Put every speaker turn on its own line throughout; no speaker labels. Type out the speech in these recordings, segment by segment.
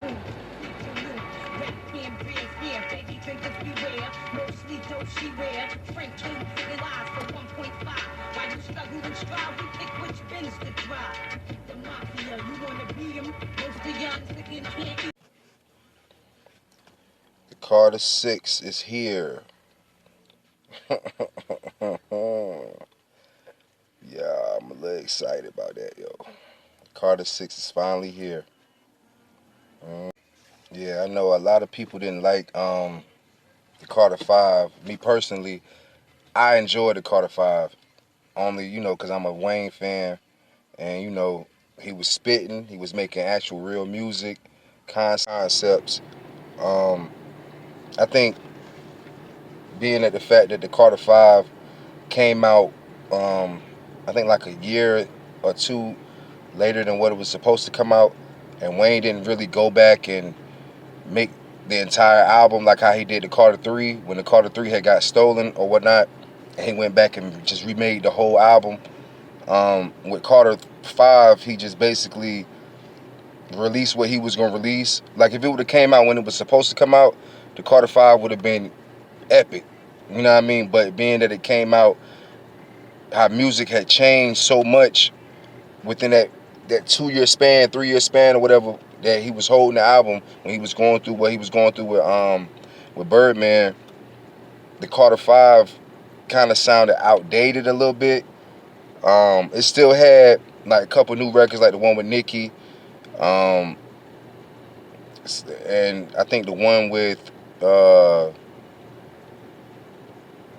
The Carter 6 is here. Yeah, I'm a little excited about that, yo. Carter 6 is finally here. Yeah, I know a lot of people didn't like the Carter 5. Me personally, I enjoyed the Carter 5. Only, because I'm a Wayne fan. And, he was spitting. He was making actual real music, concepts. Um, I think being at the fact that the Carter 5 came out, I think like a year or two later than what it was supposed to come out, and Wayne didn't really go back and make the entire album like how he did the Carter 3 when the Carter 3 had got stolen or whatnot, and he went back and just remade the whole album. With Carter 5, he just basically released what he was going to release. Like if it would have came out when it was supposed to come out, the Carter 5 would have been epic. You know what I mean? But being that it came out, how music had changed so much within that 2-year span, 3-year span, or whatever that he was holding the album when he was going through what he was going through with Birdman, the Carter 5 kind of sounded outdated a little bit. It still had like a couple new records, like the one with Nicki, and I think the one with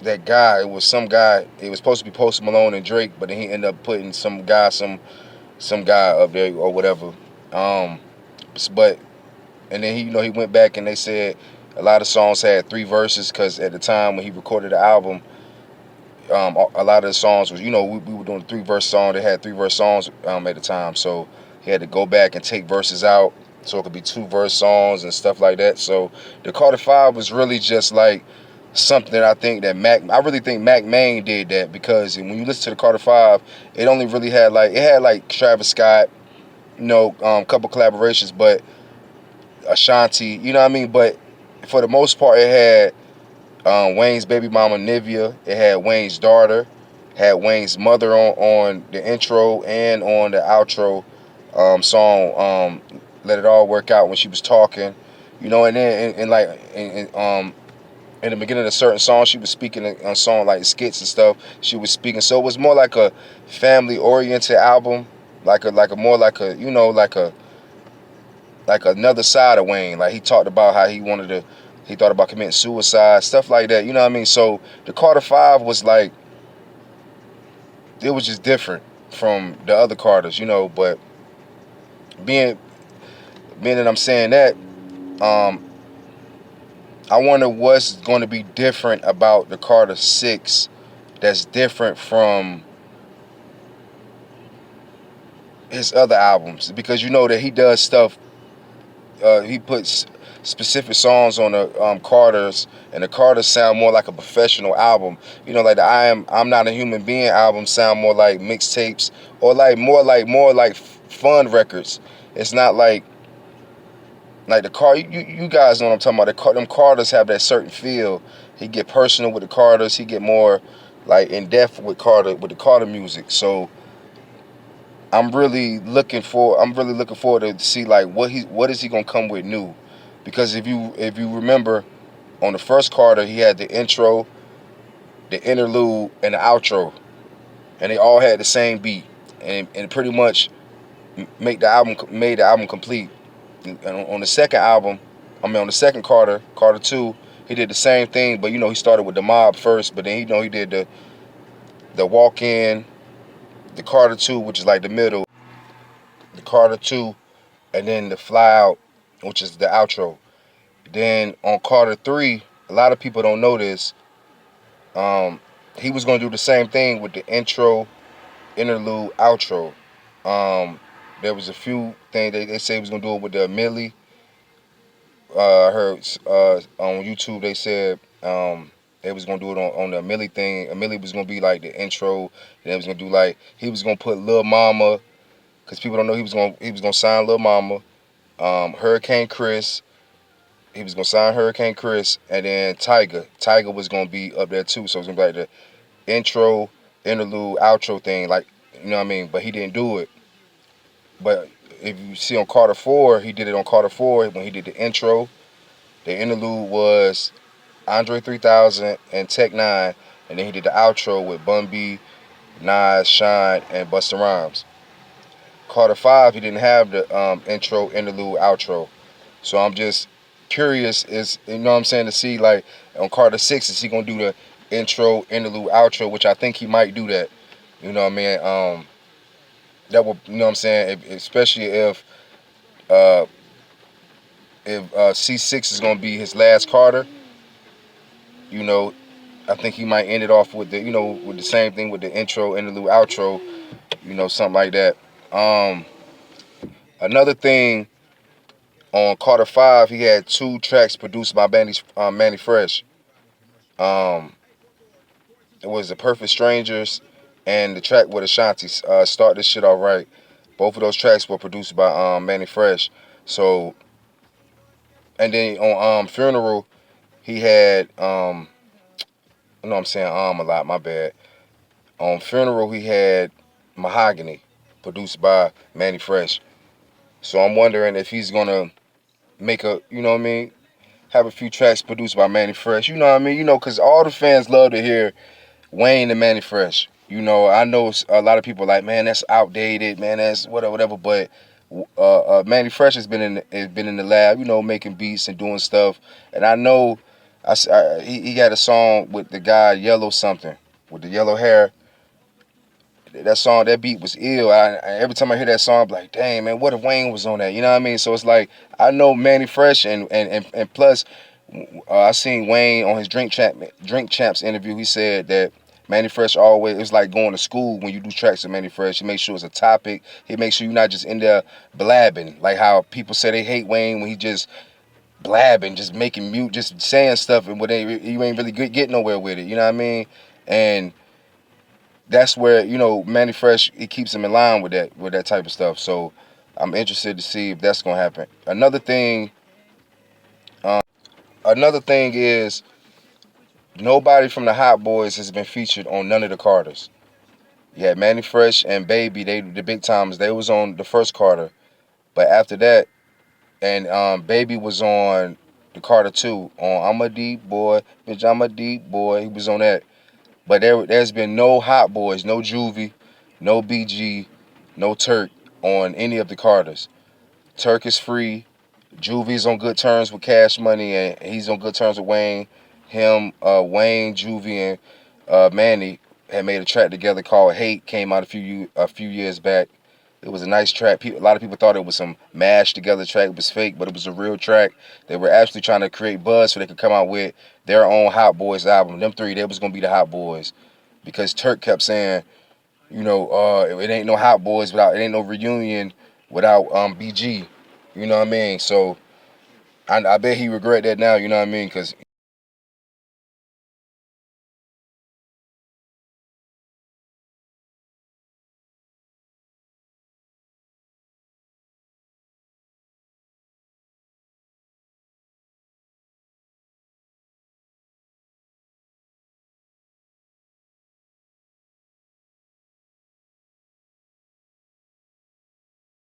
that guy. It was some guy. It was supposed to be Post Malone and Drake, but then he ended up putting some guy up there or whatever. But and then he went back and they said a lot of songs had 3 verses because at the time when he recorded the album, a lot of the songs was we were doing 3-verse song. They had 3-verse songs at the time, so he had to go back and take verses out so it could be 2-verse songs and stuff like that. So the Carter 5 was really just like something that I really think Mac Maine did that, because when you listen to the Carter 5, it only really had like Travis Scott, couple collaborations, but Ashanti, you know what I mean? But for the most part, it had Wayne's baby mama Nivea. It had Wayne's daughter, had Wayne's mother on the intro and on the outro song. Let It All Work Out when she was talking, and then in the beginning of certain songs, she was speaking on song like skits and stuff. She was speaking, so it was more like a family oriented album, like a more like a like another side of Wayne. Like he talked about how he thought about committing suicide, stuff like that. You know what I mean? So the Carter 5 was like, it was just different from the other Carters, But being that I'm saying that, I wonder what's going to be different about the Carter 6 that's different from his other albums, because that he does stuff. He puts specific songs on the Carters, and the Carters sound more like a professional album. Like the I'm Not a Human Being album sound more like mixtapes, or like more like fun records. It's not like the car. You guys know what I'm talking about. Them Carters have that certain feel. He get personal with the Carters. He get more like in depth with the Carter music. So I'm really looking forward to see like what is he gonna come with new, because if you remember, on the first Carter he had the intro, the interlude, and the outro, and they all had the same beat, and pretty much made the album complete. And on the second album, on the second Carter 2, he did the same thing, but he started with the Mob first, but then he did the Walk In, the Carter 2, which is like the middle, the Carter 2, and then the Fly Out, which is the outro. Then on Carter 3, a lot of people don't know this. He was gonna do the same thing with the intro, interlude, outro. There was a few things they say he was gonna do it with the Millie. I heard on YouTube they said they was gonna do it on the Millie thing. Millie was gonna be like the intro, and they was gonna do he was gonna put Lil Mama, because people don't know he was gonna sign Lil Mama. Hurricane Chris. He was gonna sign Hurricane Chris, and then Tiger. Tiger was gonna be up there too. So it's gonna be like the intro, interlude, outro thing. Like, you know what I mean? But he didn't do it. But if you see on Carter 4, he did it on Carter 4 when he did the intro. The interlude was Andre 3000 and Tech 9, and then he did the outro with Bun B, Nas, Shine, and Busta Rhymes. Carter 5, he didn't have the intro, interlude, outro. So I'm just curious, is you know what I'm saying, to see like on Carter 6, is he gonna do the intro, interlude, outro, which I think he might do that. You know what I mean? That will, you know what I'm saying, especially uh, if C6 is gonna be his last Carter. You know, I think he might end it off with the, you know, with the same thing with the intro, interlude, outro. You know, something like that. Um, Another thing, on Carter 5, he had two tracks produced by Manny Fresh. Um, it was The Perfect Strangers and the track with Ashanti, Start This Shit All Right. Both of those tracks were produced by Manny Fresh. So, and then on Funeral, he had, I know I'm saying a lot, my bad. On Funeral, he had Mahogany, produced by Manny Fresh. So I'm wondering if he's gonna make a, you know what I mean, have a few tracks produced by Manny Fresh. You know what I mean? You know, because all the fans love to hear Wayne and Manny Fresh. You know, I know a lot of people like, man, that's outdated, man, that's whatever, whatever. But Manny Fresh has been in the lab, you know, making beats and doing stuff. And I know, he got a song with the guy Yellow something with the yellow hair. That song, that beat was ill. Every time I hear that song, I'm like, dang, man, what if Wayne was on that? You know what I mean? So it's like, I know Manny Fresh, and plus, I seen Wayne on his Drink Champs interview. He said that Manny Fresh always, it's like going to school when you do tracks with Manny Fresh. He makes sure it's a topic. He makes sure you're not just in there blabbing, like how people say they hate Wayne when he just blabbing, just making mute, just saying stuff, and you ain't really get nowhere with it. You know what I mean? And that's where, you know, Manny Fresh, he keeps him in line with that type of stuff. So I'm interested to see if that's gonna happen. Another thing is, nobody from the Hot Boys has been featured on none of the Carters. Yeah, Manny Fresh and Baby, they the big times. They was on the first Carter, but after that, and Baby was on the Carter 2 on I'm a Deep Boy, bitch, I'm a Deep Boy. He was on that. But there's been no Hot Boys, no Juvie, no BG, no Turk on any of the Carters. Turk is free. Juvie's on good terms with Cash Money, and he's on good terms with Wayne. Wayne, Juvie, and Manny had made a track together called "Hate." Came out a few years back. It was a nice track. A lot of people thought it was some mashed together track. It was fake, but it was a real track. They were actually trying to create buzz so they could come out with their own Hot Boys album. Them three, they was gonna be the Hot Boys, because Turk kept saying, you know, it ain't no Hot Boys without, it ain't no reunion without BG. You know what I mean? So I bet he regret that now. You know what I mean? Because